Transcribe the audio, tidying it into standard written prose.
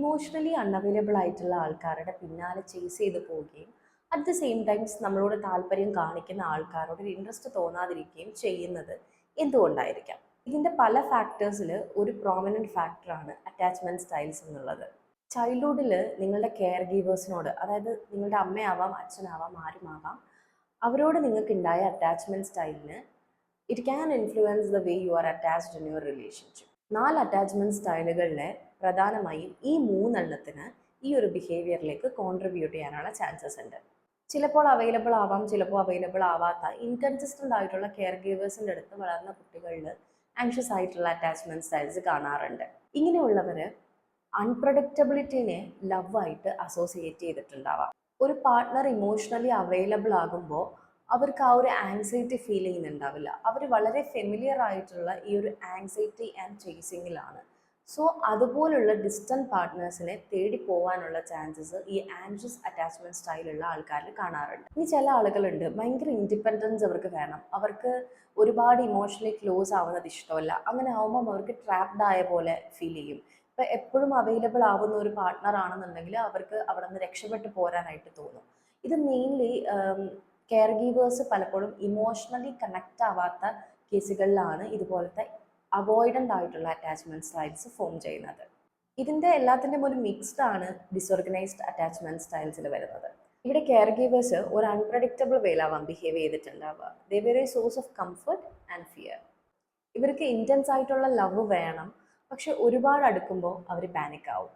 Emotionally unavailable ആയിട്ടുള്ള ആൾക്കാരുടെ പിന്നാലെ ചേസ് ചെയ്ത് പോവുകയും അറ്റ് ദ സെയിം ടൈംസ് നമ്മളോട് താല്പര്യം കാണിക്കുന്ന ആൾക്കാരോട് ഒരു ഇൻട്രസ്റ്റ് തോന്നാതിരിക്കുകയും ചെയ്യുന്നത് എന്തുകൊണ്ടായിരിക്കാം? ഇതിൻ്റെ പല ഫാക്ടേഴ്സിൽ ഒരു പ്രോമിനൻറ്റ് ഫാക്ടറാണ് അറ്റാച്ച്മെൻറ്റ് സ്റ്റൈൽസ് എന്നുള്ളത്. ചൈൽഡ്ഹുഡിൽ നിങ്ങളുടെ കെയർ ഗീവേഴ്സിനോട്, അതായത് നിങ്ങളുടെ അമ്മയാവാം, അച്ഛനാവാം, ആരുമാവാം, അവരോട് നിങ്ങൾക്കുണ്ടായ അറ്റാച്ച്മെൻറ്റ് സ്റ്റൈലിന് it can influence the way you are attached in your relationship. 4 attachment സ്റ്റൈലുകളിലെ പ്രധാനമായും ഈ 3 ഈ ഒരു ബിഹേവിയറിലേക്ക് കോൺട്രിബ്യൂട്ട് ചെയ്യാനുള്ള ചാൻസസ് ഉണ്ട്. ചിലപ്പോൾ അവൈലബിൾ ആവാം, ചിലപ്പോൾ അവൈലബിൾ ആവാത്ത ഇൻകൺസിസ്റ്റൻ്റ് ആയിട്ടുള്ള കെയർ ഗീവേഴ്സിൻ്റെ അടുത്ത് വളർന്ന കുട്ടികളിൽ ആങ്ഷ്യസ് ആയിട്ടുള്ള അറ്റാച്ച്മെൻറ്റ് സ്റ്റൈൽസ് കാണാറുണ്ട്. ഇങ്ങനെയുള്ളവർ അൺപ്രഡിക്റ്റബിലിറ്റിനെ ലവായിട്ട് അസോസിയേറ്റ് ചെയ്തിട്ടുണ്ടാവാം. ഒരു പാർട്ട്ണർ ഇമോഷണലി അവൈലബിൾ ആകുമ്പോൾ അവർക്ക് ആ ഒരു ആങ്സൈറ്റി ഫീൽ ചെയ്യുന്നുണ്ടാവില്ല. അവർ വളരെ ഫെമിലിയർ ആയിട്ടുള്ള ഈ ഒരു ആങ്സൈറ്റി ആൻഡ് ചേസിങ്ങിലാണ്. സോ അതുപോലുള്ള ഡിസ്റ്റൻറ്റ് പാർട്ട്നേഴ്സിനെ തേടി പോകാനുള്ള ചാൻസസ് ഈ ആൻഷ്യസ് അറ്റാച്ച്മെൻറ്റ് സ്റ്റൈലുള്ള ആൾക്കാരിൽ കാണാറുണ്ട്. ഇനി ചില ആളുകളുണ്ട്, ഭയങ്കര ഇൻഡിപെൻഡൻസ് അവർക്ക് വേണം, അവർക്ക് ഒരുപാട് ഇമോഷണലി ക്ലോസ് ആവുന്നത് ഇഷ്ടമല്ല. അങ്ങനെ ആവുമ്പം അവർക്ക് ട്രാപ്ഡ് ആയ പോലെ ഫീൽ ചെയ്യും. ഇപ്പം എപ്പോഴും അവൈലബിൾ ആവുന്ന ഒരു പാർട്ട്ണർ ആണെന്നുണ്ടെങ്കിൽ അവർക്ക് അവിടെ നിന്ന് രക്ഷപ്പെട്ട് പോരാനായിട്ട് തോന്നും. ഇത് മെയിൻലി കെയർ ഗീവേഴ്സ് പലപ്പോഴും ഇമോഷണലി കണക്റ്റ് ആവാത്ത കേസുകളിലാണ് ഇതുപോലത്തെ അവോയ്ഡൻ്റ് ആയിട്ടുള്ള അറ്റാച്ച്മെൻറ്റ് സ്റ്റൈൽസ് ഫോം ചെയ്യുന്നത്. ഇതിൻ്റെ എല്ലാത്തിൻ്റെയും ഒരു മിക്സ്ഡ് ആണ് ഡിസോർഗനൈസ്ഡ് അറ്റാച്ച്മെൻറ്റ് സ്റ്റൈൽസിൽ വരുന്നത്. ഇവിടെ കെയർ ഗീവേഴ്സ് ഒരു അൺപ്രഡിക്റ്റബിൾ വേയിലാവാം ബിഹേവ് ചെയ്തിട്ടുണ്ടാവുക. They were a source of comfort and fear. ഇവർക്ക് ഇൻറ്റൻസ് ആയിട്ടുള്ള ലവ് വേണം, പക്ഷെ ഒരുപാട് അടുക്കുമ്പോൾ അവർ പാനിക് ആവും.